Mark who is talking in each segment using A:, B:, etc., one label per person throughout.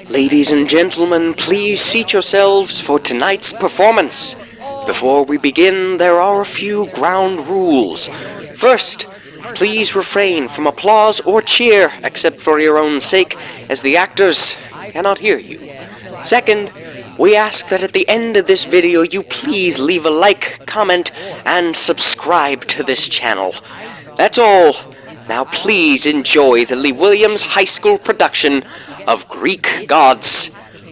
A: Ladies and gentlemen, please seat yourselves for tonight's performance. Before we begin, there are a few ground rules. First, please refrain from applause or cheer, except for your own sake, as the actors cannot hear you. Second, we ask that at the end of this video you please leave a like, comment, and subscribe to this channel. That's all. Now please enjoy the Lee Williams High School production of Greek Gods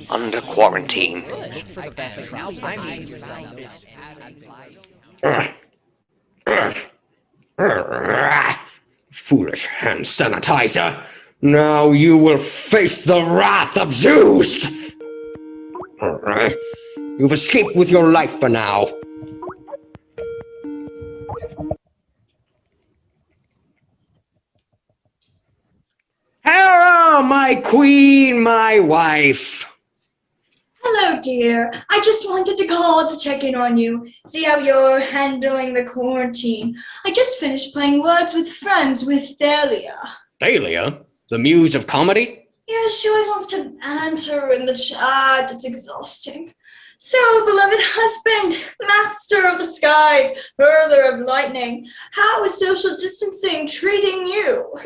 A: Under Quarantine.
B: Foolish hand sanitizer. Now you will face the wrath of Zeus! You've escaped with your life for now. Hera, my queen, my wife.
C: Hello, dear. I just wanted to call to check in on you, see how you're handling the quarantine. I just finished playing Words with Friends with Thalia.
B: Thalia? The muse of comedy?
C: Yeah, she always wants to banter in the chat. It's exhausting. So, beloved husband, master of the skies, hurler of lightning, how is social distancing treating you?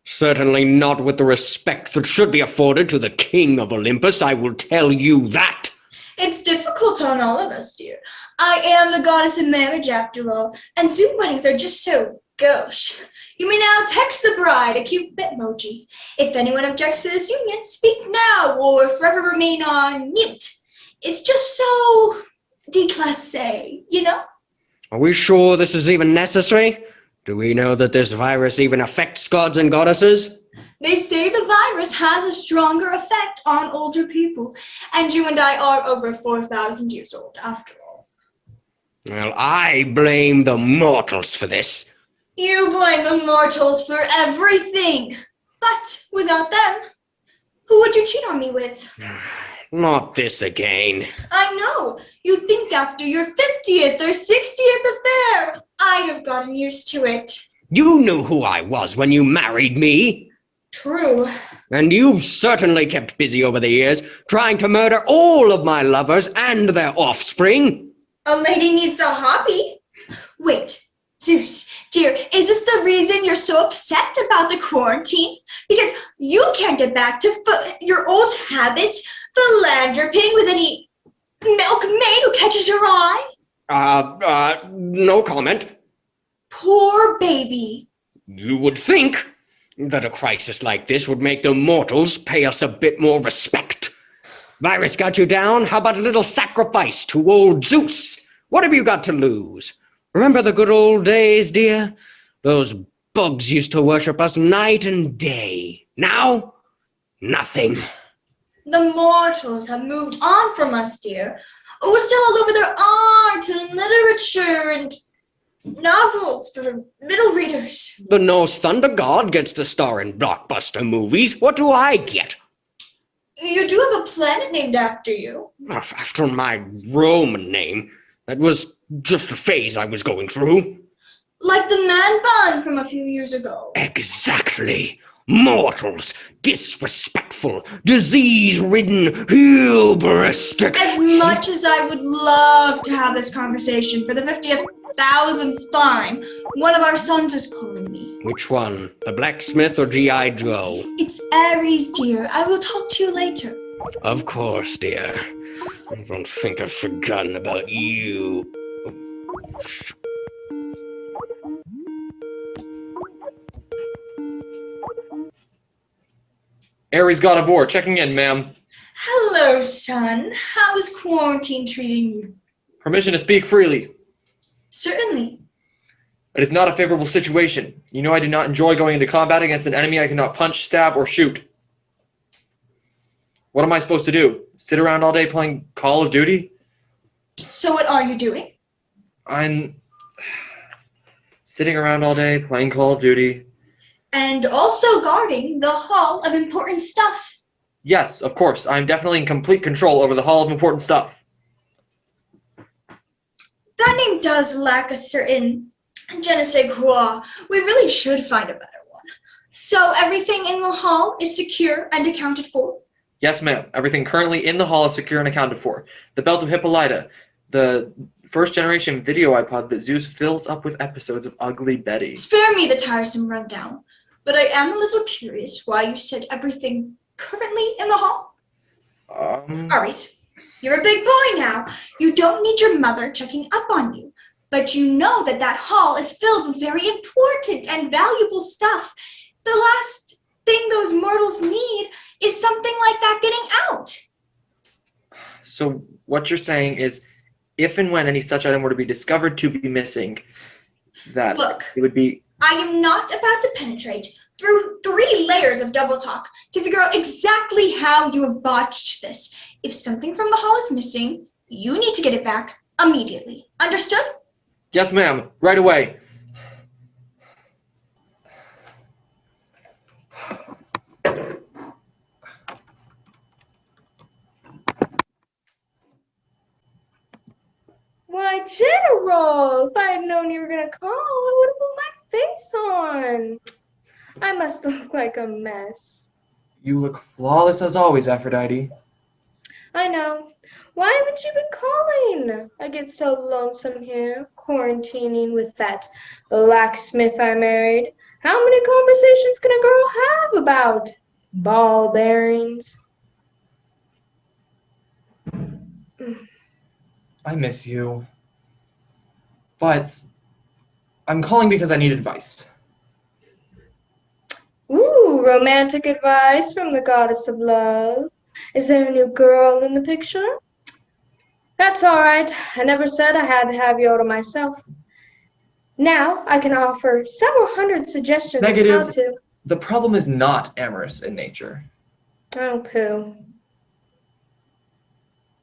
B: Certainly not with the respect that should be afforded to the king of Olympus, I will tell you that.
C: It's difficult on all of us, dear. I am the goddess of marriage, after all, and Zoom weddings are just so gauche. You may now text the bride a cute bitmoji. If anyone objects to this union, speak now or forever remain on mute. It's just so déclassé, you know?
B: Are we sure this is even necessary? Do we know that this virus even affects gods and goddesses?
C: They say the virus has a stronger effect on older people, and you and I are over 4,000 years old, after all.
B: Well, I blame the mortals for this.
C: You blame the mortals for everything, but without them, who would you cheat on me with?
B: Not this again.
C: I know. You'd think after your 50th or 60th affair, I'd have gotten used to it.
B: You knew who I was when you married me.
C: True.
B: And you've certainly kept busy over the years, trying to murder all of my lovers and their offspring.
C: A lady needs a hobby. Wait, Zeus, dear, is this the reason you're so upset about the quarantine? Because you can't get back to your old habits, philanthroping with any milkmaid who catches your eye?
B: No comment.
C: Poor baby.
B: You would think that a crisis like this would make the mortals pay us a bit more respect. Virus got you down? How about a little sacrifice to old Zeus? What have you got to lose? Remember the good old days, dear? Those bugs used to worship us night and day. Now, nothing.
C: The mortals have moved on from us, dear. We're still all over their art and literature and novels for middle readers.
B: The Norse thunder god gets to star in blockbuster movies. What do I get?
C: You do have a planet named after you.
B: After my Roman name. That was just a phase I was going through.
C: Like the man bun from a few years ago.
B: Exactly. Mortals, disrespectful, disease-ridden, hubristic.
C: As much as I would love to have this conversation for the 50,000th time, one of our sons is calling me.
B: Which one? The blacksmith or G.I. Joe?
C: It's Ares, dear. I will talk to you later.
B: Of course, dear. I don't think I've forgotten about you.
D: Ares God of War, checking in, ma'am.
C: Hello, son. How is quarantine treating you?
D: Permission to speak freely.
C: Certainly.
D: It is not a favorable situation. You know I do not enjoy going into combat against an enemy I cannot punch, stab, or shoot. What am I supposed to do? Sit around all day playing Call of Duty?
C: So what are you doing?
D: I'm sitting around all day playing Call of Duty.
C: And also guarding the Hall of Important Stuff.
D: Yes, of course. I'm definitely in complete control over the Hall of Important Stuff.
C: That name does lack a certain je ne sais quoi. We really should find a better one. So everything in the hall is secure and accounted for?
D: Yes, ma'am. Everything currently in the hall is secure and accounted for. The Belt of Hippolyta, the first generation video iPod that Zeus fills up with episodes of Ugly Betty.
C: Spare me the tiresome rundown, but I am a little curious why you said everything currently in the hall. Aries, you're a big boy now. You don't need your mother checking up on you, but you know that hall is filled with very important and valuable stuff. The last thing those mortals need is something like that getting out.
D: So what you're saying is, if and when any such item were to be discovered to be missing, that
C: Look,
D: it would be...
C: I am not about to penetrate through 3 layers of double talk to figure out exactly how you have botched this. If something from the hall is missing, you need to get it back immediately. Understood?
D: Yes, ma'am. Right away.
E: Why, General, if I had known you were going to call, I would have put my face on. I must look like a mess.
D: You look flawless as always, Aphrodite.
E: I know. Why would you be calling? I get so lonesome here, quarantining with that blacksmith I married. How many conversations can a girl have about ball bearings?
D: I miss you. But I'm calling because I need advice.
E: Ooh, romantic advice from the goddess of love. Is there a new girl in the picture? That's all right. I never said I had to have you all to myself. Now I can offer several hundred suggestions
D: Negative.
E: of how to.
D: The problem is not amorous in nature.
E: Oh, poo.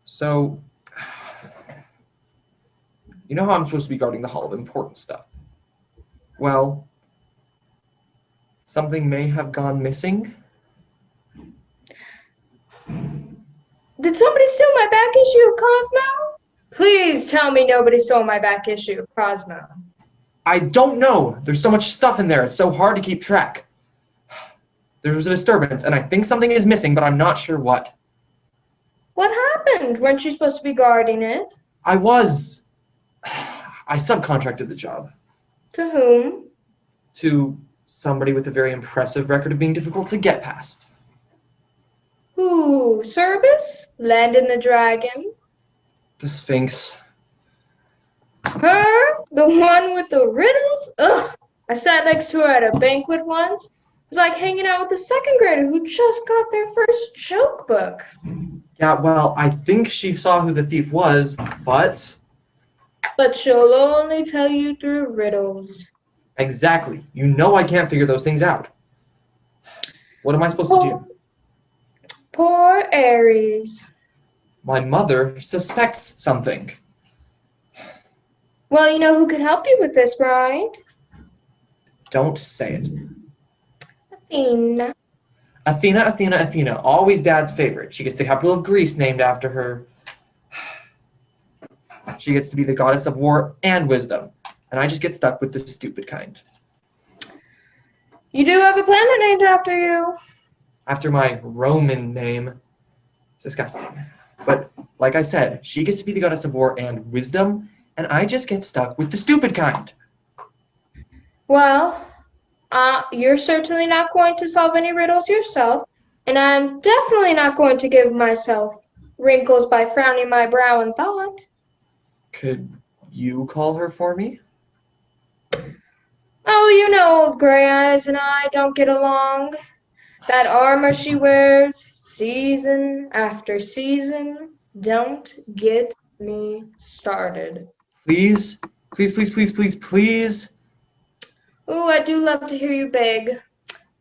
D: So, you know how I'm supposed to be guarding the Hall of Important Stuff? Well, something may have gone missing.
E: Did somebody steal my back issue of Cosmo? Please tell me nobody stole my back issue of Cosmo.
D: I don't know. There's so much stuff in there. It's so hard to keep track. There was a disturbance, and I think something is missing, but I'm not sure what.
E: What happened? Weren't you supposed to be guarding it?
D: I was. I subcontracted the job
E: To whom?
D: to somebody with a very impressive record of being difficult to get past.
E: Who? Cerberus? Landon the dragon?
D: The Sphinx.
E: Her? The one with the riddles? Ugh! I sat next to her at a banquet once. It was like hanging out with a second grader who just got their first joke book.
D: Yeah, well, I think she saw who the thief was, but...
E: But she'll only tell you through riddles.
D: Exactly. You know I can't figure those things out. What am I supposed to do?
E: Poor Aries.
D: My mother suspects something.
E: Well, you know who could help you with this, right?
D: Don't say it.
E: Athena.
D: Athena, Athena, Athena. Always Dad's favorite. She gets the capital of Greece named after her. She gets to be the goddess of war and wisdom. And I just get stuck with the stupid kind.
E: You do have a planet named after you.
D: After my Roman name. It's disgusting. But like I said, she gets to be the goddess of war and wisdom, and I just get stuck with the stupid kind.
E: Well, you're certainly not going to solve any riddles yourself, and I'm definitely not going to give myself wrinkles by frowning my brow in thought.
D: Could you call her for me?
E: Oh, you know old Gray Eyes and I don't get along. That armor she wears, season after season, don't get me started.
D: Please, please, please, please, please, please.
E: Ooh, I do love to hear you beg.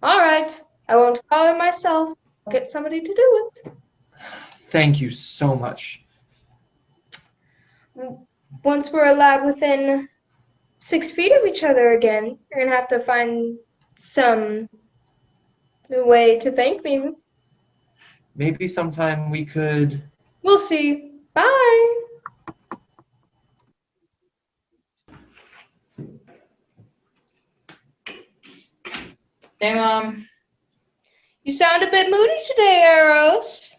E: All right, I won't call her myself. I'll get somebody to do it.
D: Thank you so much.
E: Once we're allowed within 6 feet of each other again, you're gonna have to find some way to thank me.
D: Maybe sometime we could...
E: We'll see. Bye.
F: Hey, Mom.
E: You sound a bit moody today, Eros.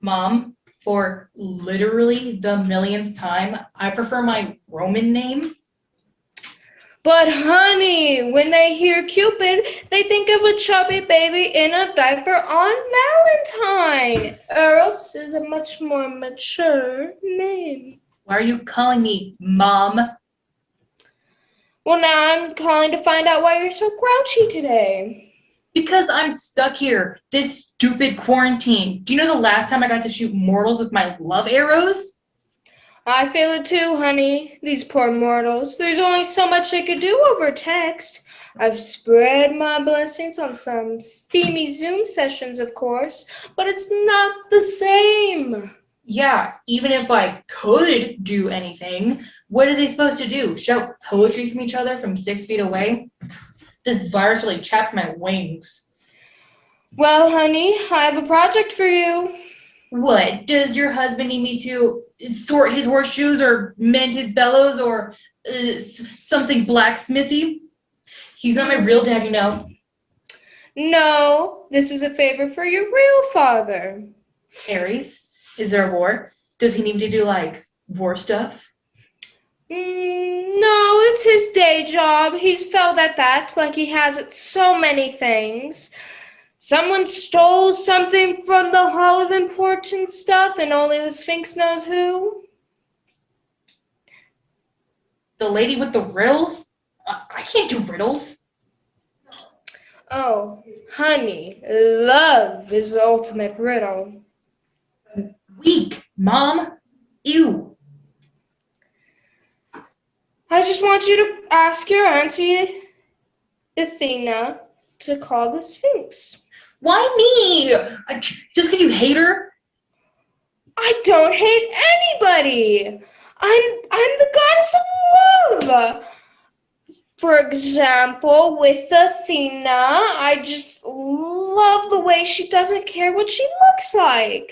F: Mom, for literally the millionth time, I prefer my Roman name.
E: But honey, when they hear Cupid, they think of a chubby baby in a diaper on Valentine. Eros is a much more mature name.
F: Why are you calling me Mom?
E: Well, now I'm calling to find out why you're so grouchy today.
F: Because I'm stuck here. This stupid quarantine. Do you know the last time I got to shoot mortals with my love arrows?
E: I feel it too, honey. These poor mortals. There's only so much I could do over text. I've spread my blessings on some steamy Zoom sessions, of course, but it's not the same.
F: Yeah, even if I could do anything, what are they supposed to do? Shout poetry from each other from 6 feet away? This virus really chaps my wings.
E: Well, honey, I have a project for you.
F: What? Does your husband need me to sort his horseshoes or mend his bellows or something blacksmithy? He's not my real dad, you know.
E: No, this is a favor for your real father.
F: Aries, is there a war? Does he need me to do, like, war stuff?
E: No, it's his day job. He's failed at that, like he has at so many things. Someone stole something from the Hall of Important Stuff, and only the Sphinx knows who.
F: The lady with the riddles? I can't do riddles.
E: Oh, honey, love is the ultimate riddle.
F: Weak, Mom. Ew.
E: I just want you to ask your auntie Athena to call the Sphinx.
F: Why me? Just because you hate her?
E: I don't hate anybody. I'm the goddess of love. For example, with Athena, I just love the way she doesn't care what she looks like.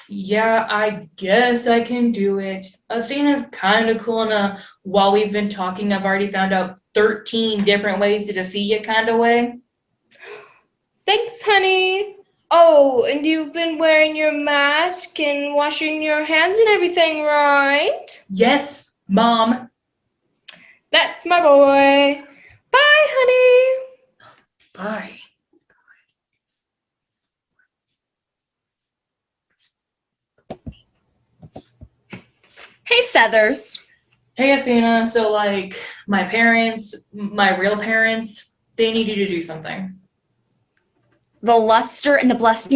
F: Yeah, I guess I can do it. Athena's kind of cool, and while we've been talking, I've already found out 13 different ways to defeat you kind of way.
E: Thanks, honey. Oh, and you've been wearing your mask and washing your hands and everything, right?
F: Yes, Mom.
E: That's my boy. Bye, honey.
F: Bye.
G: Hey, Feathers.
F: Hey, Athena. So, like, my parents, my real parents, they need you to do something.
G: The luster and the bluster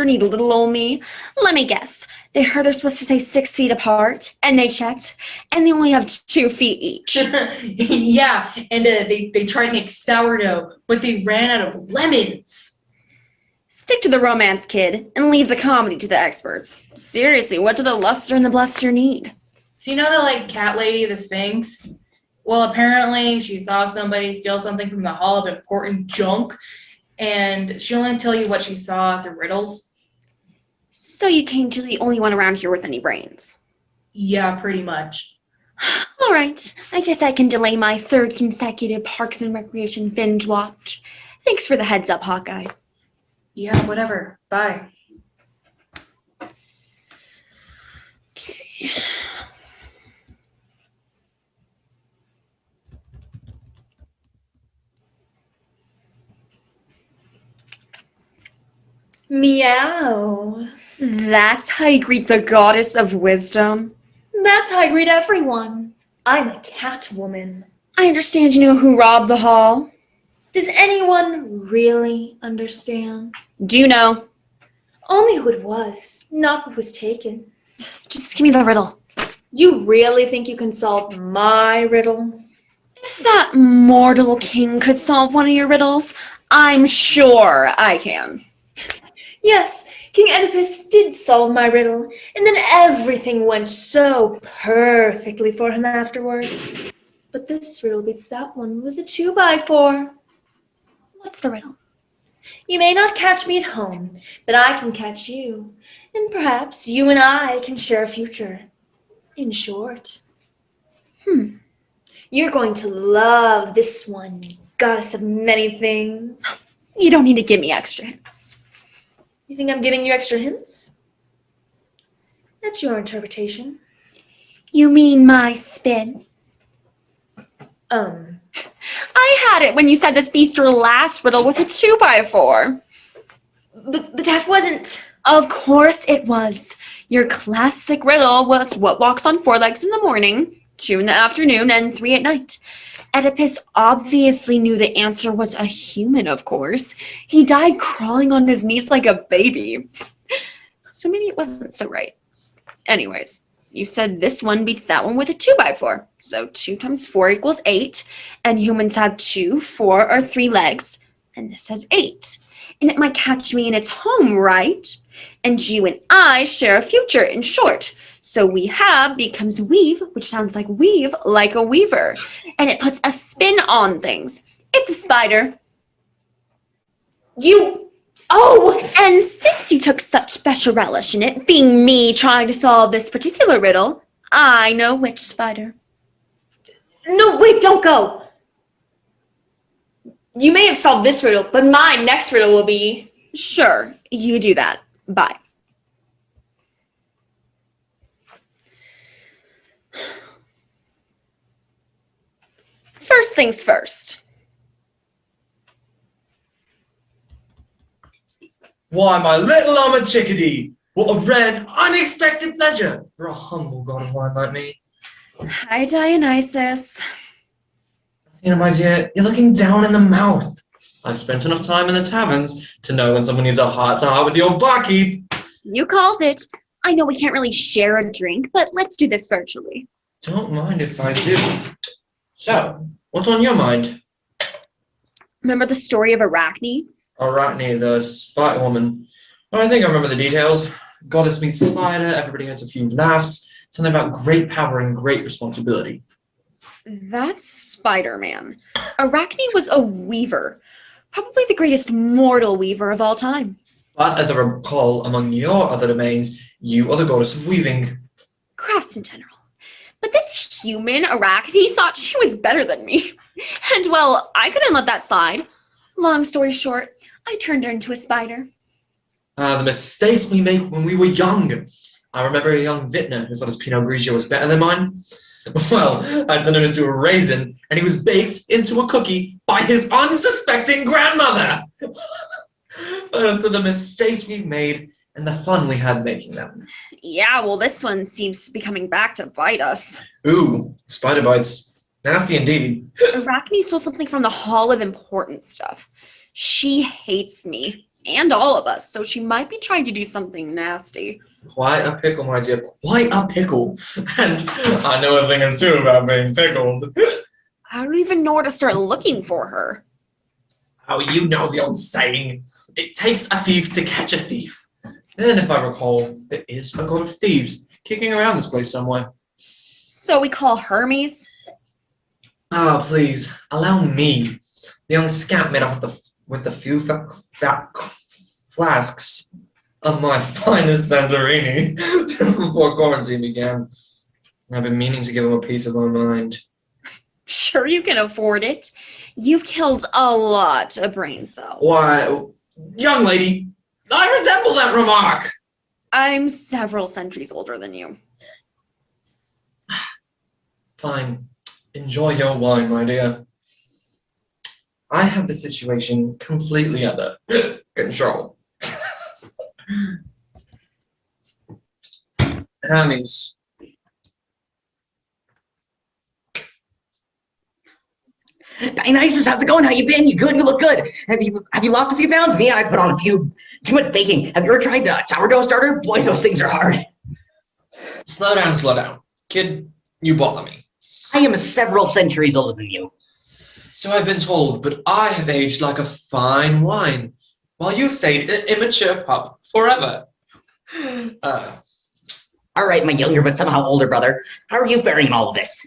G: need little old me. Let me guess. They heard they're supposed to stay 6 feet apart, and they checked, and they only have 2 feet each.
F: Yeah, and they tried to make sourdough, but they ran out of lemons.
G: Stick to the romance, kid, and leave the comedy to the experts. Seriously, what do the luster and the bluster need?
F: So you know the, like, cat lady, the Sphinx? Well, apparently she saw somebody steal something from the Hall of Important Junk, and she'll only tell you what she saw through riddles.
G: So you came to the only one around here with any brains.
F: Yeah, pretty much.
G: All right, I guess I can delay my 3rd consecutive Parks and Recreation binge watch. Thanks for the heads up, Hawkeye.
F: Yeah, whatever. Bye.
G: Okay.
C: Meow.
G: That's how you greet the goddess of wisdom.
C: That's how I greet everyone. I'm a cat woman.
G: I understand you know who robbed the hall.
C: Does anyone really understand?
G: Do you know?
C: Only who it was, not what was taken.
G: Just give me the riddle.
C: You really think you can solve my riddle?
G: If that mortal king could solve one of your riddles, I'm sure I can.
C: Yes, King Oedipus did solve my riddle, and then everything went so perfectly for him afterwards. But this riddle beats that one was a 2x4.
G: What's the riddle?
C: You may not catch me at home, but I can catch you, and perhaps you and I can share a future. In short.
G: You're going to love this one, goddess of many things. You don't need to give me extra hints. You think I'm giving you extra hints? That's your interpretation. You mean my spin? I had it when you said this beats your last riddle with a 2x4.
E: But that wasn't.
G: Of course it was. Your classic riddle was what walks on 4 legs in the morning, 2 in the afternoon, and 3 at night. Oedipus obviously knew the answer was a human, of course. He died crawling on his knees like a baby. So maybe it wasn't so right. Anyways, you said this one beats that one with a 2x4. So 2 times 4 equals 8. And humans have 2, 4, or 3 legs. And this has 8. And it might catch me in its home, right? And you and I share a future, in short. So we have becomes weave, which sounds like weave, like a weaver. And it puts a spin on things. It's a spider. Oh, and since you took such special relish in it, being me trying to solve this particular riddle, I know which spider.
E: No, wait, don't go. You may have solved this riddle, but my next riddle will be.
G: Sure, you do that. Bye. First things first.
D: Why, my little armored chickadee! What a rare and unexpected pleasure for a humble god of wine like me.
G: Hi, Dionysus.
D: You know, my dear, you're looking down in the mouth. I've spent enough time in the taverns to know when someone needs a heart-to-heart with your barkeep.
G: You called it. I know we can't really share a drink, but let's do this virtually.
D: Don't mind if I do. So, what's on your mind?
G: Remember the story of Arachne?
D: Arachne, the spider woman. Well, I think I remember the details. Goddess meets spider, everybody has a few laughs. Something about great power and great responsibility.
G: That's Spider-Man. Arachne was a weaver. Probably the greatest mortal weaver of all time.
D: But as I recall, among your other domains, you are the goddess of weaving.
G: Crafts in general. But this human, Arachne, thought she was better than me. And well, I couldn't let that slide. Long story short, I turned her into a spider.
D: The mistakes we make when we were young. I remember a young vintner who thought his Pinot Grigio was better than mine. Well, I turned him into a raisin, and he was baked into a cookie by his unsuspecting grandmother. To the mistakes we've made and the fun we had making them.
G: Yeah, well, this one seems to be coming back to bite us.
D: Ooh, spider bites. Nasty indeed.
G: Arachne stole something from the Hall of Important Stuff. She hates me and all of us, so she might be trying to do something nasty.
D: Quite a pickle, my dear. Quite a pickle. And I know a thing or two about being pickled.
G: I don't even know where to start looking for her.
D: Oh, you know the old saying. It takes a thief to catch a thief. And if I recall, there is a god of thieves kicking around this place somewhere.
G: So we call Hermes?
D: Ah, please, allow me, the young scamp made off with the few fat flasks of my finest Santorini just before quarantine began. I've been meaning to give him a piece of my mind.
G: Sure you can afford it. You've killed a lot of brain cells.
D: Why, young lady, I resemble that remark.
G: I'm several centuries older than you.
D: Fine. Enjoy your wine, my dear. I have the situation completely under control. Hermes.
H: Dionysus, how's it going? How you been? You good? You look good. Have you lost a few pounds? Me, I put on a few. Too much baking. Have you ever tried sourdough starter? Boy, those things are hard.
D: Slow down. Kid, you bother me.
H: I am several centuries older than you.
D: So I've been told, but I have aged like a fine wine, while you've stayed an immature pup forever.
H: All right, my younger but somehow older brother. How are you faring in all of this?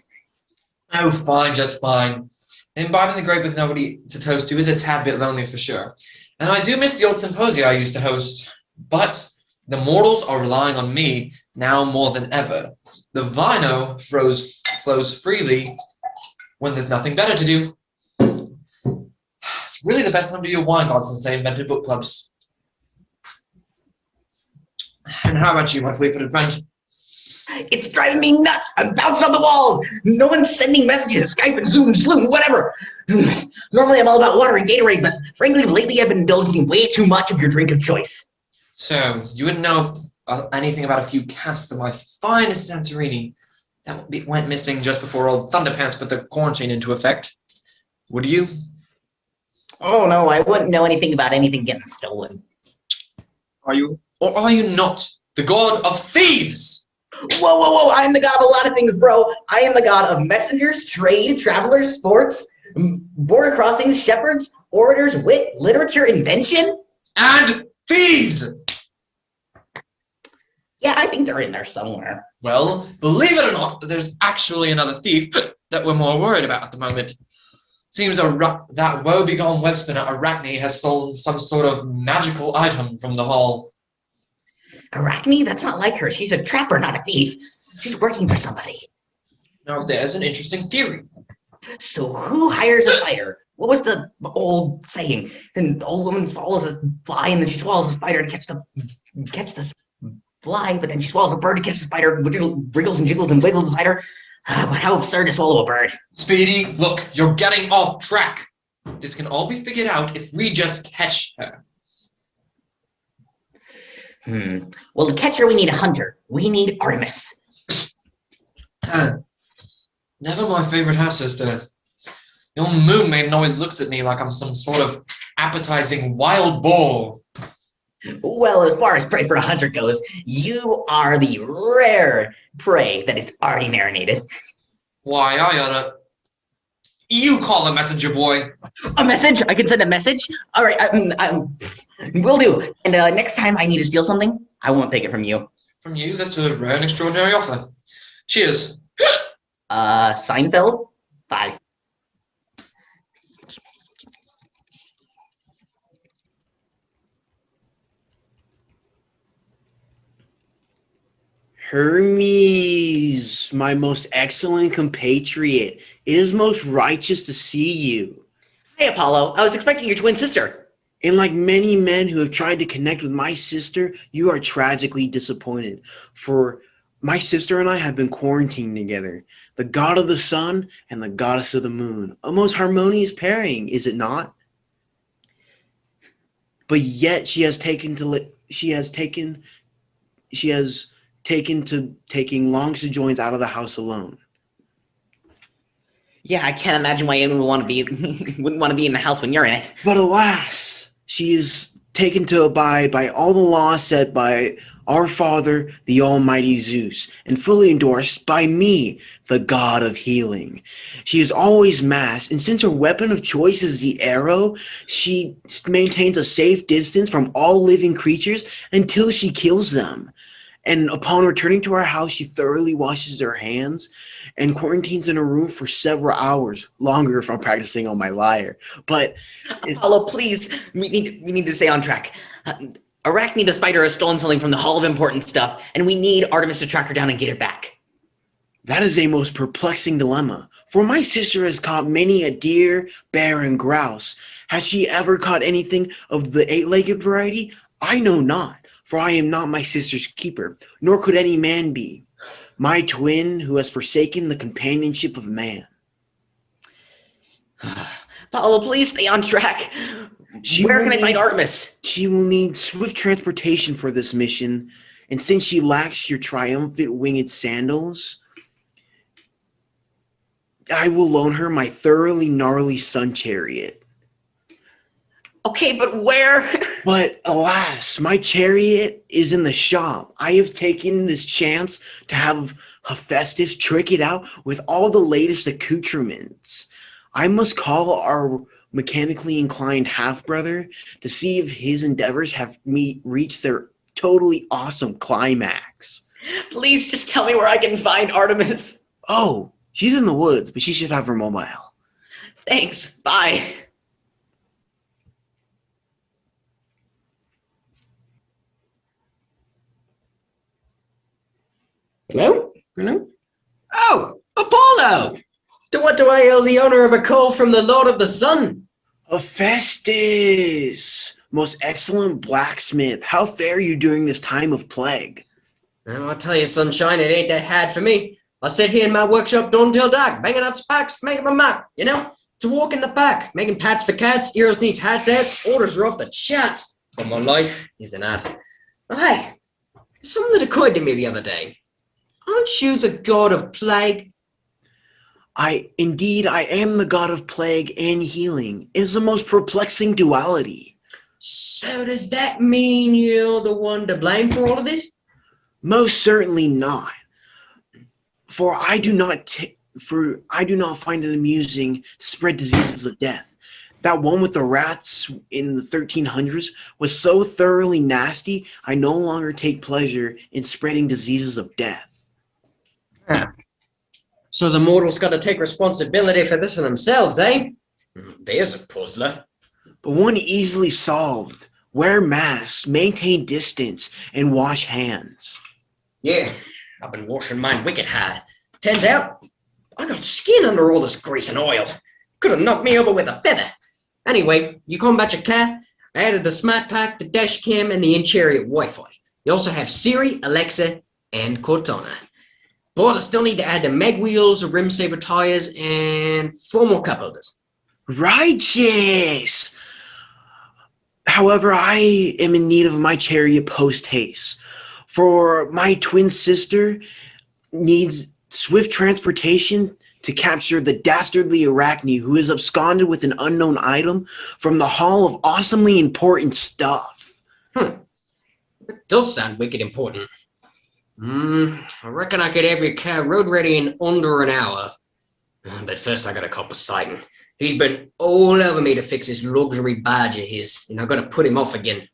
D: Oh, fine, just fine. Imbibing the grape with nobody to toast to is a tad bit lonely for sure. And I do miss the old symposia I used to host. But the mortals are relying on me now more than ever. The vino flows freely when there's nothing better to do. It's really the best time to be a wine god since they invented book clubs. And how about you, my fleet-footed friend?
H: It's driving me nuts. I'm bouncing on the walls. No one's sending messages. Skype and Zoom and Sloom, whatever. Normally I'm all about water and Gatorade, but frankly, lately I've been indulging in way too much of your drink of choice.
D: So, you wouldn't know anything about a few casks of my finest Santorini that went missing just before old Thunderpants put the quarantine into effect, would you?
H: Oh no, I wouldn't know anything about anything getting stolen.
D: Are you, or are you not, the god of thieves?
H: Whoa, whoa, whoa, I'm the god of a lot of things, bro. I am the god of messengers, trade, travelers, sports, border crossings, shepherds, orators, wit, literature, invention.
D: And thieves!
H: Yeah, I think they're in there somewhere.
D: Well, believe it or not, there's actually another thief that we're more worried about at the moment. Seems that woebegone web spinner Arachne has stolen some sort of magical item from the hall.
H: Arachne? That's not like her. She's a trapper, not a thief. She's working for somebody.
D: Now, there's an interesting theory.
H: So who hires a spider? What was the old saying? An old woman swallows a fly and then she swallows a spider to catch the fly, but then she swallows a bird to catch the spider, wriggles and jiggles and wiggles the spider. But how absurd to swallow a bird.
D: Speedy, look, you're getting off track. This can all be figured out if we just catch her.
H: Well, to catch her, we need a hunter. We need Artemis.
D: Never my favorite half-sister. Your moon maiden always looks at me like I'm some sort of appetizing wild boar.
H: Well, as far as prey for a hunter goes, you are the rare prey that is already marinated.
D: Why, I oughta... You call a messenger, boy.
H: A message? I can send a message? All right, will do. And next time I need to steal something, I won't take it from you.
D: From you, that's a rare and extraordinary offer. Cheers.
H: Seinfeld? Bye.
I: Hermes, my most excellent compatriot, it is most righteous to see you.
H: Hey, Apollo. I was expecting your twin sister.
I: And like many men who have tried to connect with my sister, you are tragically disappointed. For my sister and I have been quarantined together. The god of the sun and the goddess of the moon. A most harmonious pairing, is it not? But yet she has taken to taking long sojourns out of the house alone.
H: Yeah, I can't imagine why anyone wouldn't want to be in the house when you're in it.
I: But alas, she is taken to abide by all the laws set by our father, the almighty Zeus, and fully endorsed by me, the god of healing. She is always masked, and since her weapon of choice is the arrow, she maintains a safe distance from all living creatures until she kills them. And upon returning to our house, she thoroughly washes her hands and quarantines in a room for several hours, longer if I'm practicing on my lyre. But
H: Apollo, please, we need to stay on track. Arachne the spider has stolen something from the Hall of Important Stuff, and we need Artemis to track her down and get it back.
I: that is a most perplexing dilemma. For my sister has caught many a deer, bear, and grouse. Has she ever caught anything of the eight-legged variety? I know not. For I am not my sister's keeper, nor could any man be. My twin who has forsaken the companionship of man.
H: Paolo, please stay on track. Where can I find Artemis?
I: She will need swift transportation for this mission, and since she lacks your triumphant winged sandals, I will loan her my thoroughly gnarly sun chariot.
H: Okay, but where?
I: But alas, my chariot is in the shop. I have taken this chance to have Hephaestus trick it out with all the latest accoutrements. I must call our mechanically inclined half-brother to see if his endeavors have reached their totally awesome climax.
H: Please just tell me where I can find Artemis.
I: Oh, she's in the woods, but she should have her mobile.
H: Thanks. Bye.
B: Hello? Hello? Oh, Apollo! To what do I owe the honor of a call from the Lord of the Sun?
I: Hephaestus, most excellent blacksmith, how fare you during this time of plague?
B: Well, I'll tell you, sunshine, it ain't that hard for me. I sit here in my workshop dawn till dark, banging out sparks, making my mark, you know? To walk in the park, making pats for cats, ears needs hat dats, orders are off the charts. But my life is an art. Oh, hey, something that occurred to me the other day. Aren't you the god of plague?
I: I am the god of plague and healing. It is the most perplexing duality.
B: So does that mean you're the one to blame for all of this?
I: Most certainly not. For I do not find it amusing to spread diseases of death. That one with the rats in the 1300s was so thoroughly nasty, I no longer take pleasure in spreading diseases of death.
B: Ah. So the mortals got to take responsibility for this themselves, eh? There's a puzzler.
I: But one easily solved. Wear masks, maintain distance, and wash hands.
B: Yeah, I've been washing mine wicked hard. Turns out, I got skin under all this grease and oil. Could have knocked me over with a feather. Anyway, you come about your car. I added the smart pack, the dash cam, and the in-chariot Wi-Fi. You also have Siri, Alexa, and Cortana. But I still need to add the mag wheels, the rim saver tires, and 4 more cup holders.
I: Righteous! However, I am in need of my chariot post-haste. For my twin sister needs swift transportation to capture the dastardly Arachne who is absconded with an unknown item from the Hall of Awesomely Important Stuff.
B: It does sound wicked important. I reckon I could have your car road ready in under an hour. But first I gotta call Poseidon. He's been all over me to fix this luxury barge of his, and I gotta put him off again.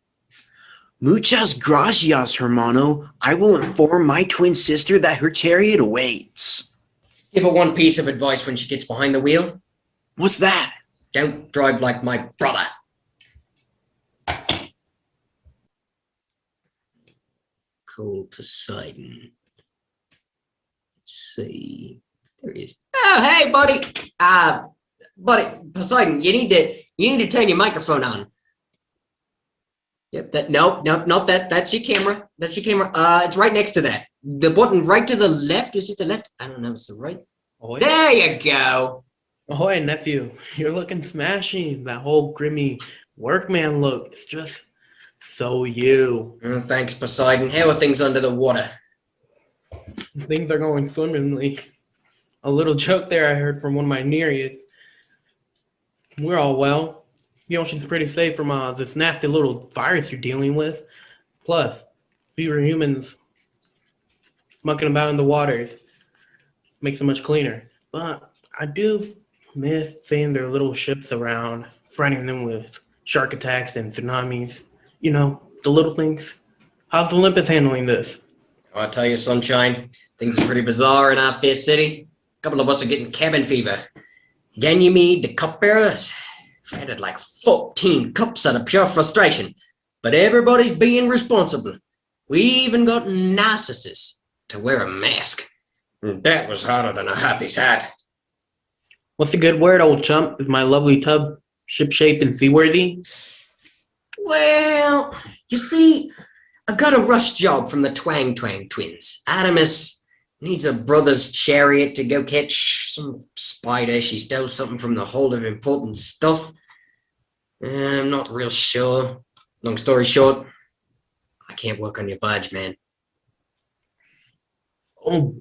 I: Muchas gracias, hermano. I will inform my twin sister that her chariot awaits.
B: Give her one piece of advice when she gets behind the wheel.
I: What's that?
B: Don't drive like my brother. Call Poseidon. Let's see. There he is. Oh, hey, buddy. Buddy, Poseidon, you need to turn your microphone on. Yep, nope, not that. That's your camera. That's your camera. It's right next to that. The button right to the left. Is it the left? I don't know. It's the right.
J: Ahoy.
B: There you go.
J: Ahoy, nephew. You're looking smashing. That whole grimy workman look. It's just so you.
B: Thanks, Poseidon. How are things under the water?
J: Things are going swimmingly. A little joke there I heard from one of my nereids. We're all well. The ocean's pretty safe from this nasty little virus you're dealing with. Plus, fewer humans mucking about in the waters makes it much cleaner. But I do miss seeing their little ships around, frightening them with shark attacks and tsunamis. You know, the little things. How's Olympus handling this?
B: I'll tell you, sunshine, things are pretty bizarre in our fair city. A couple of us are getting cabin fever. Ganymede, the cupbearers, added like 14 cups out of pure frustration. But everybody's being responsible. We even got Narcissus to wear a mask. And that was harder than a harpy's hat.
J: What's a good word, old chump? Is my lovely tub ship-shaped and seaworthy?
B: Well, you see, I got a rush job from the Twang Twang twins. Artemis needs a brother's chariot to go catch some spider. She stole something from the hold of important stuff. I'm not real sure. Long story short, I can't work on your barge, man.
J: Oh,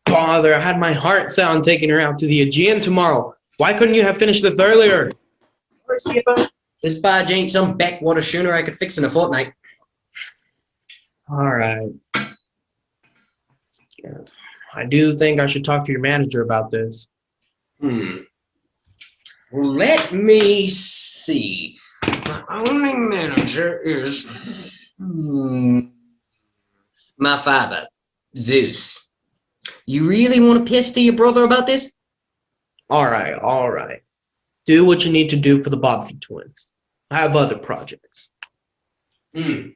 J: bother. I had my heart set on taking her out to the Aegean tomorrow. Why couldn't you have finished this earlier?
B: Sorry, Skipper. This barge ain't some backwater schooner I could fix in a fortnight.
J: All right. Yeah. I do think I should talk to your manager about this.
B: Let me see. My only manager is my father, Zeus. You really want to piss to your brother about this?
J: All right. Do what you need to do for the Bobbsey twins. I have other projects.
B: Let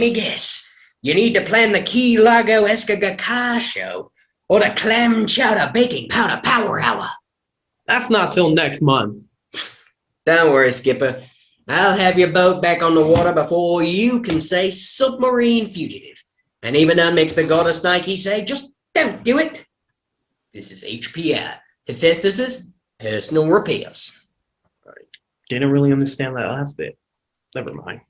B: me guess. You need to plan the Key Largo Escargot car show or the clam chowder baking powder power hour.
J: That's not till next month.
B: Don't worry, Skipper. I'll have your boat back on the water before you can say submarine fugitive. And even that makes the goddess Nike say, just don't do it. This is HPI, Hephaestus's personal repairs.
J: Didn't really understand that last bit. Never mind.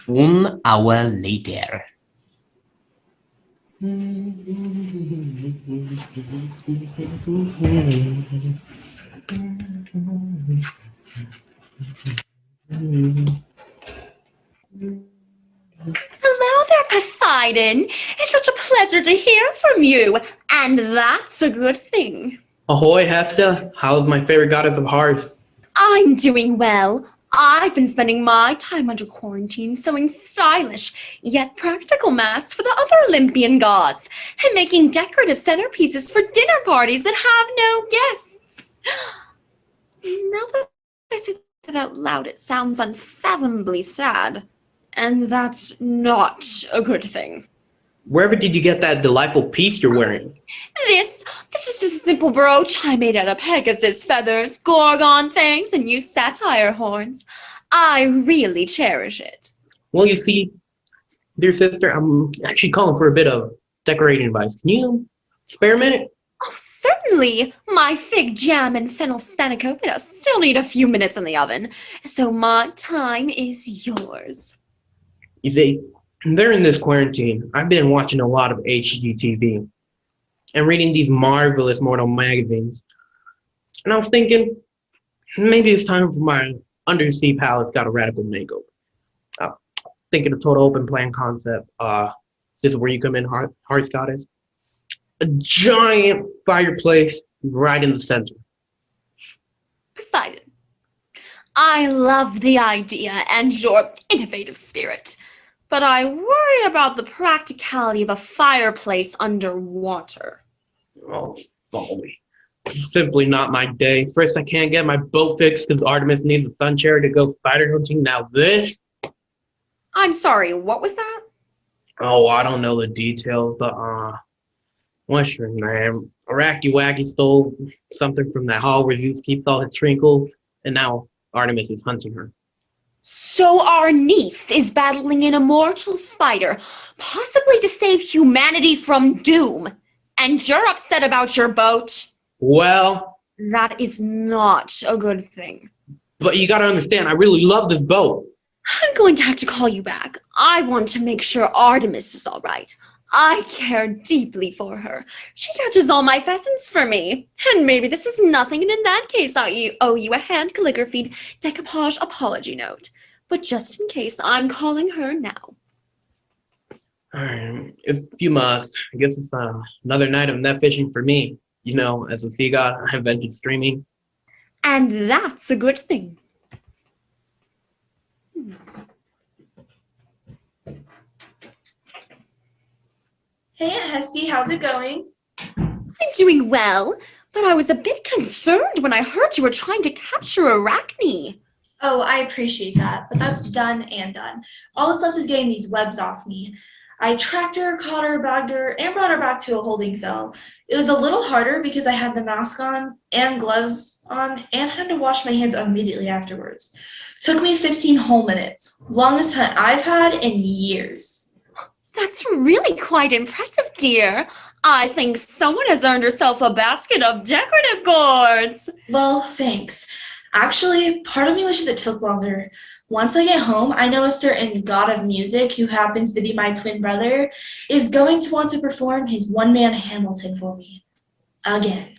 B: 1 hour later.
G: Hello there, Poseidon. It's such a pleasure to hear from you. And that's a good thing.
J: Ahoy, Hesta. How's my favorite goddess of hearts?
G: I'm doing well. I've been spending my time under quarantine sewing stylish yet practical masks for the other Olympian gods and making decorative centerpieces for dinner parties that have no guests. Now that I say that out loud, it sounds unfathomably sad. And that's not a good thing.
J: Wherever did you get that delightful piece you're wearing?
G: This is just a simple brooch I made out of Pegasus feathers, gorgon fangs, and used satire horns. I really cherish it.
J: Well, you see, dear sister, I'm actually calling for a bit of decorating advice. Can you spare a minute?
G: Oh, certainly. My fig jam and fennel spanakopita still need a few minutes in the oven, so my time is yours.
J: You see, during this quarantine, I've been watching a lot of HGTV and reading these marvelous mortal magazines. And I was thinking, maybe it's time for my undersea palace got a radical makeover. Thinking of total open plan concept. This is where you come in, Hearts Goddess. A giant fireplace right in the center.
G: Poseidon, I love the idea and your innovative spirit, but I worry about the practicality of a fireplace underwater.
J: Oh, folly. Simply not my day. First, I can't get my boat fixed because Artemis needs a sun chair to go spider hunting. Now this?
G: I'm sorry, what was that?
J: Oh, I don't know the details, but what's your name? Arachne Wacky stole something from that hall where Zeus keeps all his trinkles, and now Artemis is hunting her.
G: So our niece is battling an immortal spider, possibly to save humanity from doom. And you're upset about your boat?
J: Well,
G: That is not a good thing.
J: but you gotta understand, I really love this boat.
G: I'm going to have to call you back. I want to make sure Artemis is all right. I care deeply for her. She catches all my pheasants for me. And maybe this is nothing, and in that case, I owe you a hand calligraphied decoupage apology note. But just in case, I'm calling her now.
J: Alright, if you must, I guess it's another night of net fishing for me. You know, as a sea god, I invented streaming.
G: And that's a good thing.
C: Hey, Aunt Hesty, how's it going?
G: I'm doing well, but I was a bit concerned when I heard you were trying to capture Arachne.
C: Oh, I appreciate that, but that's done and done. All that's left is getting these webs off me. I tracked her, caught her, bagged her, and brought her back to a holding cell. It was a little harder because I had the mask on and gloves on and had to wash my hands immediately afterwards. Took me 15 whole minutes. Longest hunt I've had in years.
G: That's really quite impressive, dear. I think someone has earned herself a basket of decorative gourds.
C: Well, thanks. Actually, part of me wishes it took longer. Once I get home, I know a certain god of music, who happens to be my twin brother, is going to want to perform his one-man Hamilton for me. Again.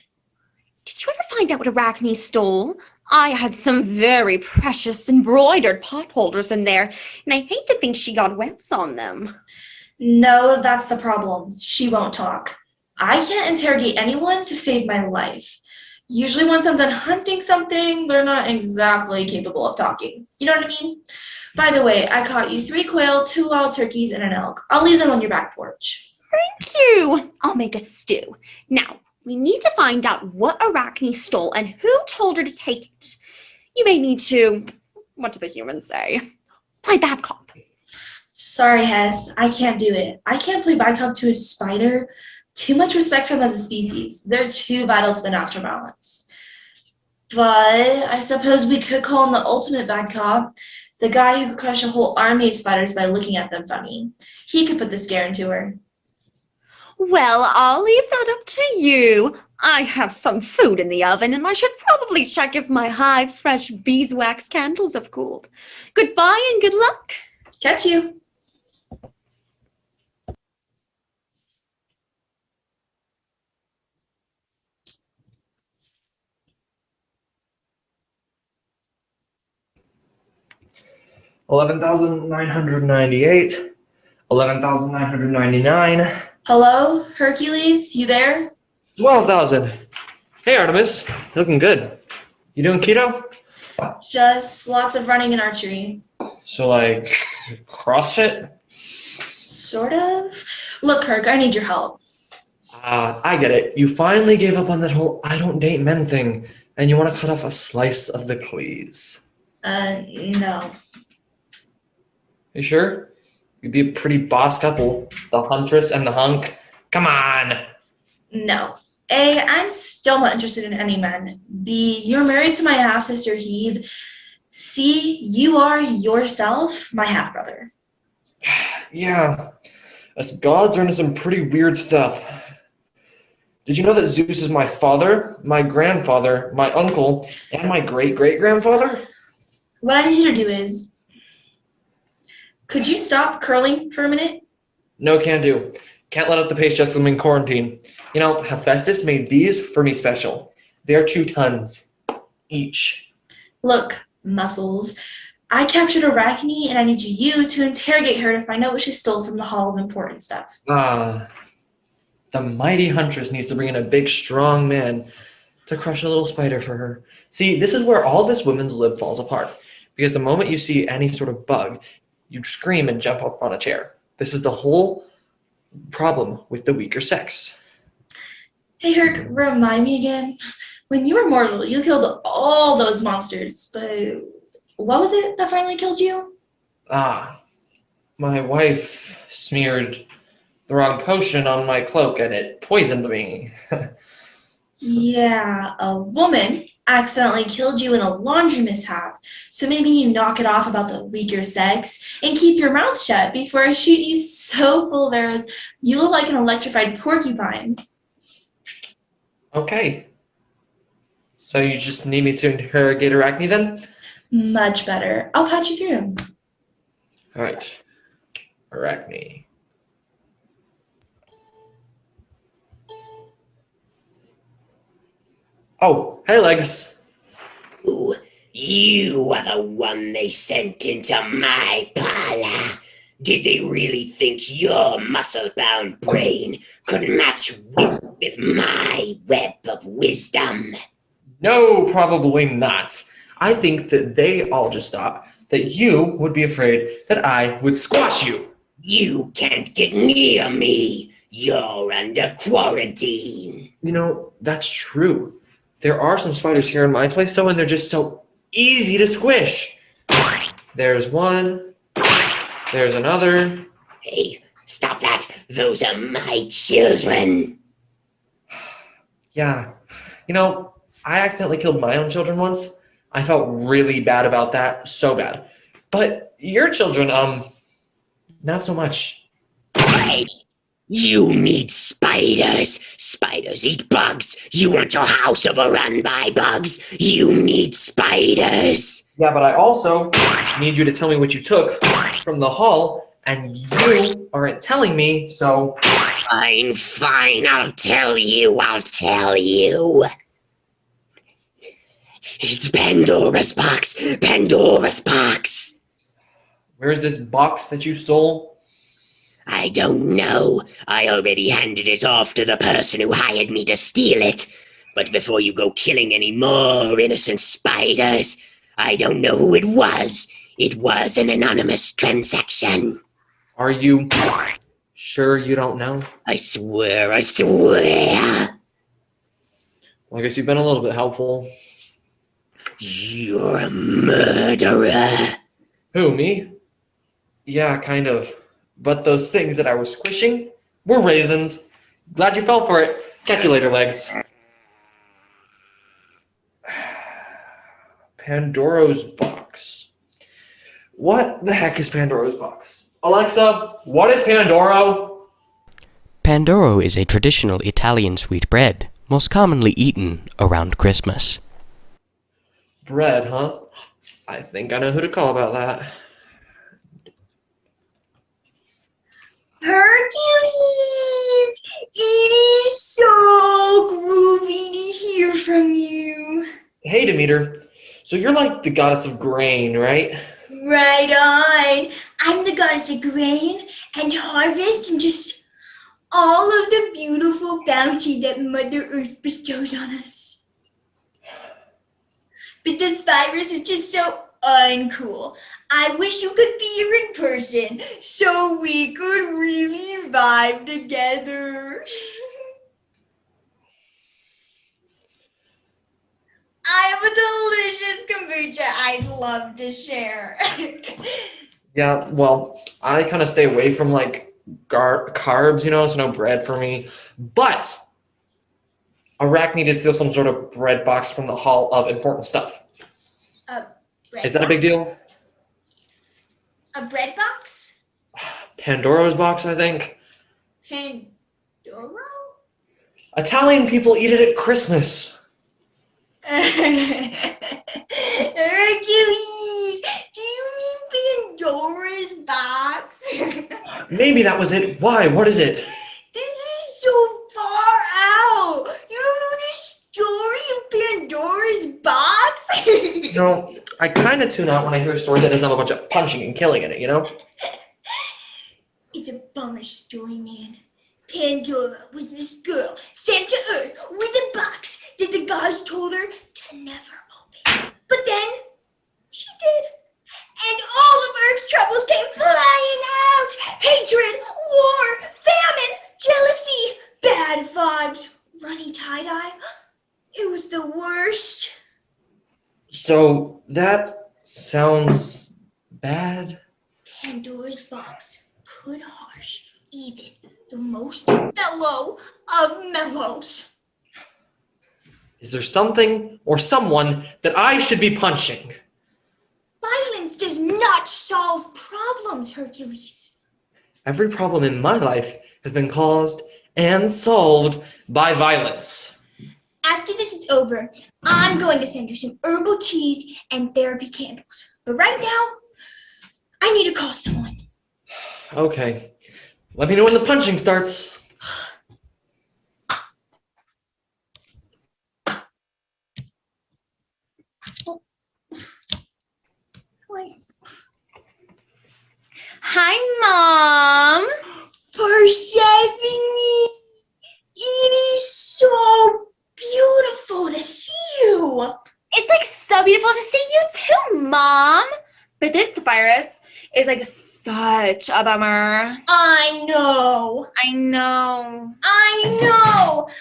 G: Did you ever find out what Arachne stole? I had some very precious embroidered pot holders in there, and I hate to think she got webs on them.
C: No, that's the problem. She won't talk. I can't interrogate anyone to save my life. Usually once I'm done hunting something, they're not exactly capable of talking. You know what I mean? By the way, I caught you 3 quail, 2 wild turkeys, and an elk. I'll leave them on your back porch.
G: Thank you. I'll make a stew. Now, we need to find out what Arachne stole and who told her to take it. You may need to, what do the humans say? Play bad cop.
C: Sorry, Hess. I can't do it. I can't play backup to a spider. Too much respect for them as a species. They're too vital to the natural balance. But I suppose we could call him the ultimate bad cop. The guy who could crush a whole army of spiders by looking at them funny. He could put the scare into her.
G: Well, I'll leave that up to you. I have some food in the oven, and I should probably check if my hive fresh beeswax candles have cooled. Goodbye and good luck.
C: Catch you.
D: $11,998, 11,999,
C: Hello, Hercules? You there?
D: 12,000. Hey Artemis, looking good. You doing keto?
C: Just lots of running and archery.
D: So like CrossFit?
C: Sort of. Look, Kirk, I need your help.
D: I get it. You finally gave up on that whole I don't date men thing, and you want to cut off a slice of the cleese.
C: No.
D: You sure? You'd be a pretty boss couple, the huntress and the hunk. Come on.
C: No. A, I'm still not interested in any men. B, you're married to my half-sister Hebe. C, you are yourself my half-brother.
D: Yeah, us gods are into some pretty weird stuff. Did you know that Zeus is my father, my grandfather, my uncle, and my great-great-grandfather?
C: What I need you to do is, could you stop curling for a minute?
D: No, can do. Can't let up the pace just 'cause I'm in quarantine. You know, Hephaestus made these for me special. They're 2 tons each.
C: Look, Muscles, I captured Arachne and I need you to interrogate her to find out what she stole from the Hall of Important Stuff.
D: The mighty huntress needs to bring in a big, strong man to crush a little spider for her. See, this is where all this women's lib falls apart. Because the moment you see any sort of bug, you scream and jump up on a chair. This is the whole problem with the weaker sex.
C: Hey, Herc, remind me again. When you were mortal, you killed all those monsters, but what was it that finally killed you?
D: My wife smeared the wrong potion on my cloak and it poisoned me.
C: Yeah, a woman accidentally killed you in a laundry mishap, so maybe you knock it off about the weaker sex and keep your mouth shut before I shoot you so full of arrows you look like an electrified porcupine.
D: Okay. So you just need me to interrogate Arachne then?
C: Much better. I'll patch you through.
D: All right. Arachne. Oh, hey, Legs.
K: Ooh, you are the one they sent into my parlor. Did they really think your muscle-bound brain could match with my web of wisdom?
D: No, probably not. I think that they all just thought that you would be afraid that I would squash you.
K: You can't get near me. You're under quarantine.
D: You know, that's true. There are some spiders here in my place, though, and they're just so easy to squish. There's one. There's another.
K: Hey, stop that. Those are my children.
D: Yeah. You know, I accidentally killed my own children once. I felt really bad about that. So bad. But your children, not so much.
K: Hey, you need spiders. Spiders eat bugs. You want your house overrun by bugs. You need spiders.
D: Yeah, but I also need you to tell me what you took from the hall, and you aren't telling me, so...
K: Fine, I'll tell you. It's Pandora's box.
D: Where's this box that you stole?
K: I don't know. I already handed it off to the person who hired me to steal it. But before you go killing any more innocent spiders, I don't know who it was. It was an anonymous transaction.
D: Are you sure you don't know?
K: I swear.
D: Well, I guess you've been a little bit helpful.
K: You're a murderer.
D: Who, me? Yeah, kind of. But those things that I was squishing were raisins. Glad you fell for it. Catch you later, Legs. Pandora's box. What the heck is Pandora's box? Alexa, what is Pandoro?
A: Pandoro is a traditional Italian sweet bread, most commonly eaten around Christmas.
D: Bread, huh? I think I know who to call about that.
C: Hercules! It is so groovy to hear from you.
D: Hey, Demeter. So you're like the goddess of grain, right?
C: Right on. I'm the goddess of grain and harvest and just all of the beautiful bounty that Mother Earth bestows on us. But this virus is just so uncool. I wish you could be here in person so we could really vibe together. I have a delicious kombucha I'd love to share.
D: Yeah, well, I kind of stay away from like carbs, so no bread for me. But Arachne did steal some sort of bread box from the Hall of Important Stuff. Is that a big deal?
C: A bread box?
D: Pandora's box, I think.
C: Pandora?
D: Italian people eat it at Christmas.
C: Hercules! Do you mean Pandora's box?
D: Maybe that was it. Why? What is it?
C: This is so far out. You don't know this story of Pandora's box?
D: No, I kind of tune out when I hear a story that doesn't have a bunch of punching and killing in it,
C: It's a bummer story, man. Pandora was this girl sent to Earth with a box that the gods told her to never open. But then, she did. And all of Earth's troubles came flying out. Hatred, war, famine, jealousy, bad vibes, runny tie-dye. It was the worst.
D: So that sounds bad.
C: Pandora's box could harsh even the most mellow of mellows.
D: Is there something or someone that I should be punching?
C: Violence does not solve problems, Hercules.
D: Every problem in my life has been caused and solved by violence.
C: After this is over, I'm going to send you some herbal teas and therapy candles. But right now, I need to call someone.
D: Okay. Let me know when the punching starts.
G: Hi, Mom.
C: Persephone, it is so beautiful to see you.
G: It's like so beautiful to see you too, Mom. But this virus is like such a bummer.
C: I know.
G: I know.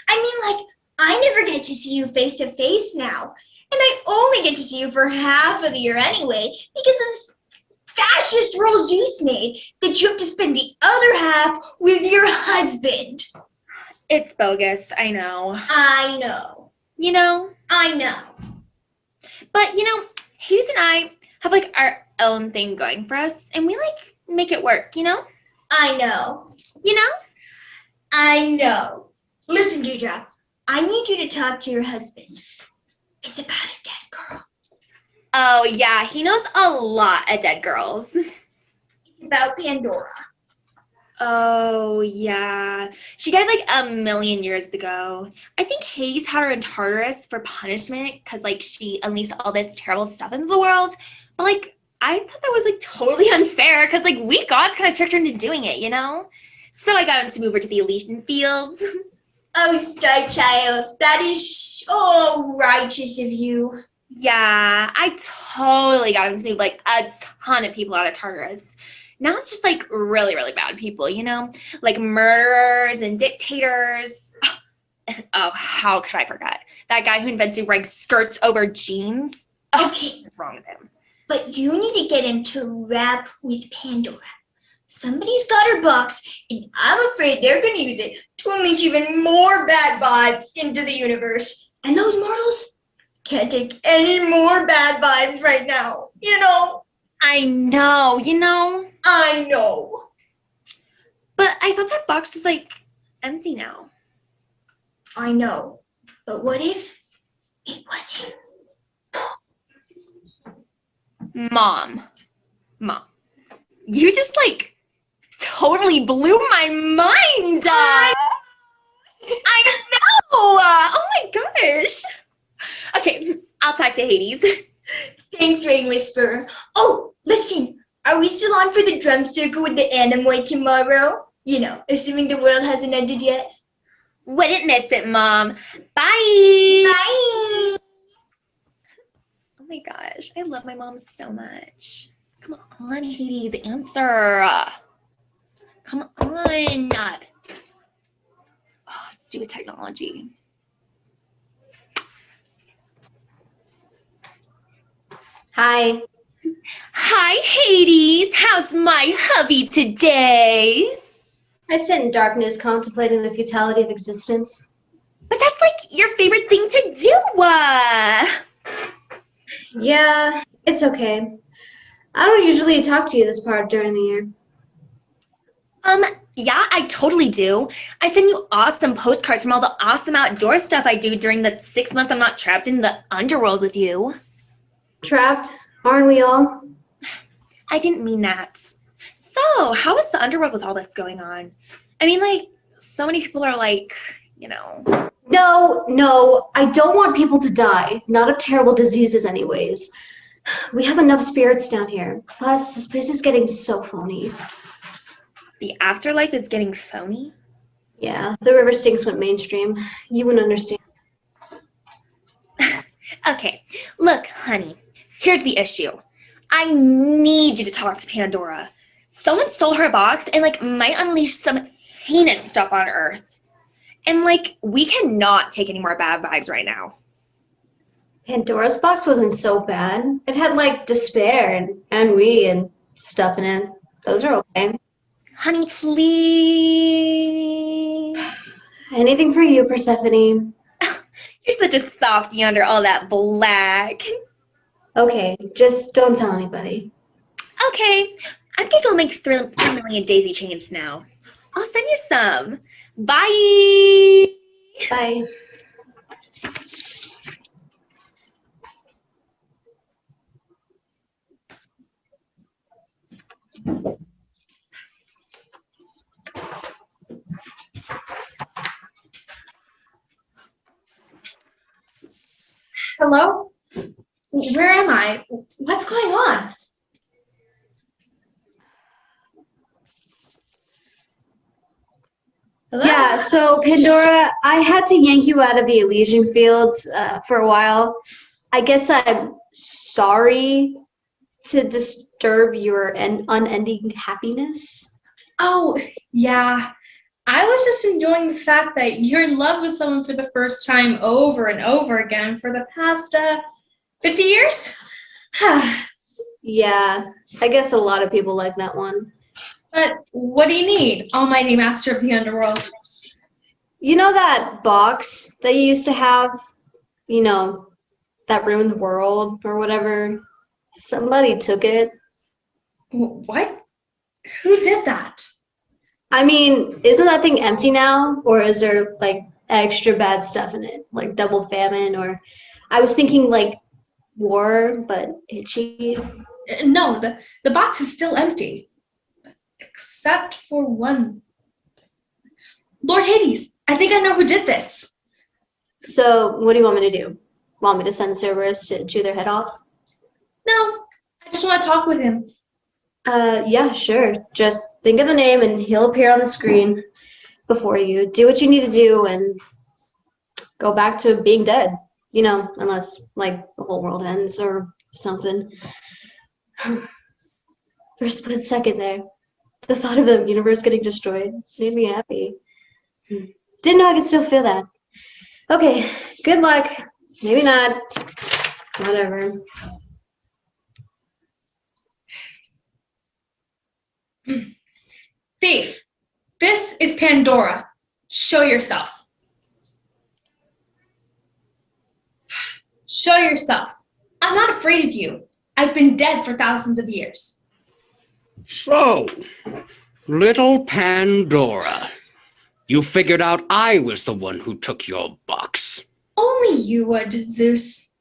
C: I mean, like, I never get to see you face to face now. And I only get to see you for half of the year anyway, because of this fascist rule Zeus made that you have to spend the other half with your husband.
G: It's bogus, I know.
C: I know.
G: You know?
C: I know.
G: But, Hades and I have like our own thing going for us, and we like make it work,
C: I know.
G: You know?
C: I know. Listen, Dewdrop, I need you to talk to your husband. It's about a dead girl.
G: Oh, yeah, he knows a lot of dead girls.
C: It's about Pandora.
G: Oh, yeah. She died like 1,000,000 years ago. I think Hades had her in Tartarus for punishment because, like, she unleashed all this terrible stuff into the world. But, like, I thought that was, like, totally unfair because, like, we gods kind of tricked her into doing it, So I got him to move her to the Elysian Fields.
C: Oh, Star Child, that is so righteous of you.
G: Yeah, I totally got him to move, like, a ton of people out of Tartarus. Now it's just, like, really, really bad people, Like murderers and dictators. Oh, how could I forget? That guy who invented wearing skirts over jeans.
C: Okay.
G: What's wrong with him?
C: But you need to get him to rap with Pandora. Somebody's got her box, and I'm afraid they're going to use it to unleash even more bad vibes into the universe. And those mortals can't take any more bad vibes right now, you know?
G: I know,
C: I know.
G: But I thought that box was like empty now.
C: I know. But what if it wasn't?
G: Mom, you just like totally blew my mind. I know. Oh my gosh. Okay, I'll talk to Hades.
C: Thanks, Rain Whisperer. Oh, listen. Are we still on for the drum circle with the Animoy tomorrow? You know, assuming the world hasn't ended yet.
G: Wouldn't miss it, Mom. Bye.
C: Bye.
G: Oh my gosh, I love my mom so much. Come on, Hades, answer. Come on. Oh, stupid technology.
E: Hi.
G: Hi, Hades. How's my hubby today?
E: I sit in darkness contemplating the futility of existence.
G: But that's like your favorite thing to do.
E: Yeah, it's okay. I don't usually talk to you this part during the year.
G: Yeah, I totally do. I send you awesome postcards from all the awesome outdoor stuff I do during the 6 months I'm not trapped in the underworld with you.
E: Trapped? Aren't we all?
G: I didn't mean that. So, how is the underworld with all this going on? I mean, like, so many people are like, you know.
E: No, I don't want people to die. Not of terrible diseases anyways. We have enough spirits down here. Plus, this place is getting so phony.
G: The afterlife is getting phony?
E: Yeah, the river Styx went mainstream. You wouldn't understand.
G: Okay, look, honey, here's the issue. I need you to talk to Pandora. Someone stole her box and, like, might unleash some heinous stuff on Earth. And, like, we cannot take any more bad vibes right now.
E: Pandora's box wasn't so bad. It had, like, despair and ennui and stuff in it. Those are okay.
G: Honey, please.
E: Anything for you, Persephone.
G: You're such a softie under all that black.
E: Okay, just don't tell anybody.
G: Okay, I'm gonna go make 3 million daisy chains now. I'll send you some. Bye.
E: Bye.
F: Hello? Where am I? What's going on? Hello?
E: Yeah, so Pandora, I had to yank you out of the Elysian Fields for a while. I guess I'm sorry to disturb your unending happiness.
F: Oh, yeah. I was just enjoying the fact that you're in love with someone for the first time over and over again for the past 50 years?
E: Yeah, I guess a lot of people like that one.
F: But what do you need, almighty master of the underworld?
E: You know that box that you used to have? You know, that ruined the world or whatever? Somebody took it.
F: What? Who did that?
E: I mean, isn't that thing empty now? Or is there, like, extra bad stuff in it? Like double famine? Or I was thinking, like, war, but itchy.
F: No, the box is still empty. Except for one. Lord Hades, I think I know who did this.
E: So what do you want me to do? Want me to send Cerberus to chew their head off?
F: No, I just want to talk with him.
E: Yeah, sure. Just think of the name and he'll appear on the screen before you. Do what you need to do and go back to being dead. You know, unless, like, the whole world ends or something. For a split second there, the thought of the universe getting destroyed made me happy. Didn't know I could still feel that. Okay, good luck. Maybe not. Whatever.
C: Thief, this is Pandora. Show yourself. Show yourself. I'm not afraid of you. I've been dead for thousands of years.
B: So, little Pandora, you figured out I was the one who took your box.
C: Only you would, Zeus.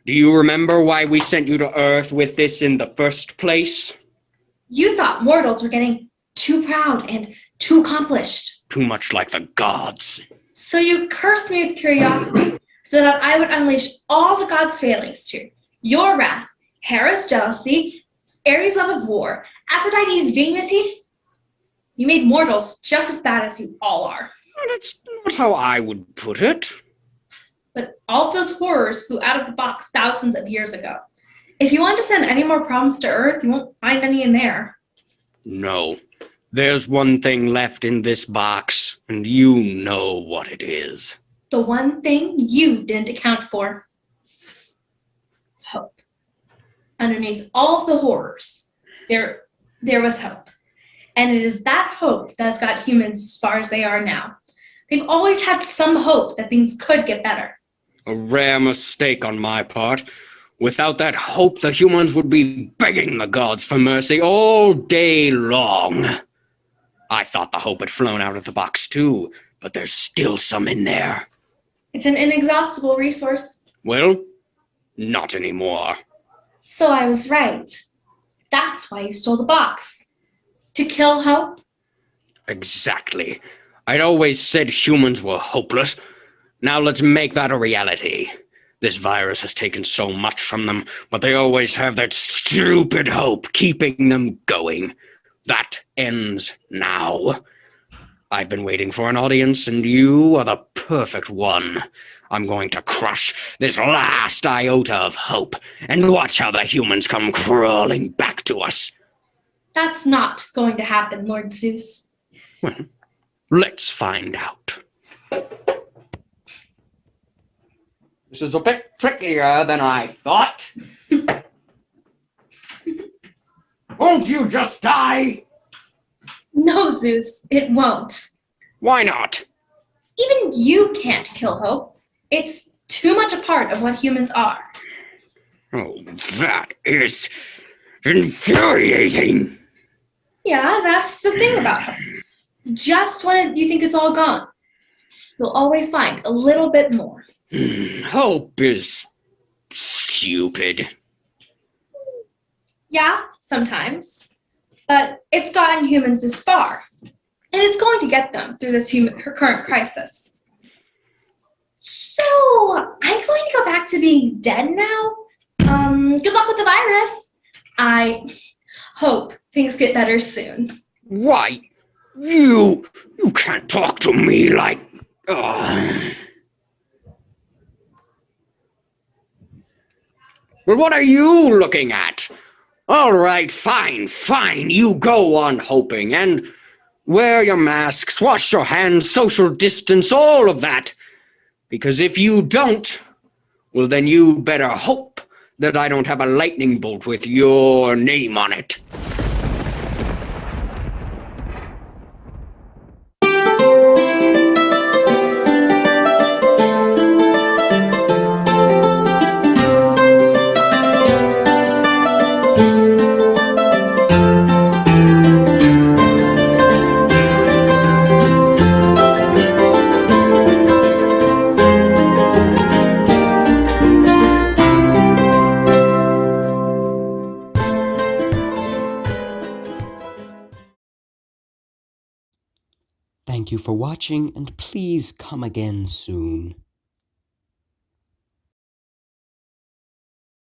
B: Do you remember why we sent you to Earth with this in the first place?
C: You thought mortals were getting too proud and too accomplished.
B: Too much like the gods.
C: So you cursed me with curiosity so that I would unleash all the gods' failings to your wrath, Hera's jealousy, Ares' love of war, Aphrodite's vanity. You made mortals just as bad as you all are.
B: That's not how I would put it.
C: But all of those horrors flew out of the box thousands of years ago. If you want to send any more problems to Earth, you won't find any in there.
B: No. There's one thing left in this box, and you know what it is.
C: The one thing you didn't account for. Hope. Underneath all of the horrors, there was hope. And it is that hope that's got humans as far as they are now. They've always had some hope that things could get better.
B: A rare mistake on my part. Without that hope, the humans would be begging the gods for mercy all day long. I thought the hope had flown out of the box too, but there's still some in there.
C: It's an inexhaustible resource.
B: Well, not anymore.
C: So I was right. That's why you stole the box. To kill hope?
B: Exactly. I'd always said humans were hopeless. Now let's make that a reality. This virus has taken so much from them, but they always have that stupid hope keeping them going. That ends now. I've been waiting for an audience, and you are the perfect one. I'm going to crush this last iota of hope, and watch how the humans come crawling back to us.
C: That's not going to happen, Lord Zeus.
B: Well, let's find out. This is a bit trickier than I thought. Won't you just die?
C: No, Zeus, it won't.
B: Why not?
C: Even you can't kill hope. It's too much a part of what humans are.
B: Oh, that is infuriating.
C: Yeah, that's the thing about hope. Just when you think it's all gone, you'll always find a little bit more.
B: Hope is stupid.
C: Yeah, sometimes. But it's gotten humans this far. And it's going to get them through this current crisis. So, I'm going to go back to being dead now. Good luck with the virus. I hope things get better soon.
B: Why? You can't talk to me like... Well, what are you looking at? All right, fine. You go on hoping, and wear your masks, wash your hands, social distance, all of that. Because if you don't, well, then you better hope that I don't have a lightning bolt with your name on it.
L: Thank you for watching, and please come again soon.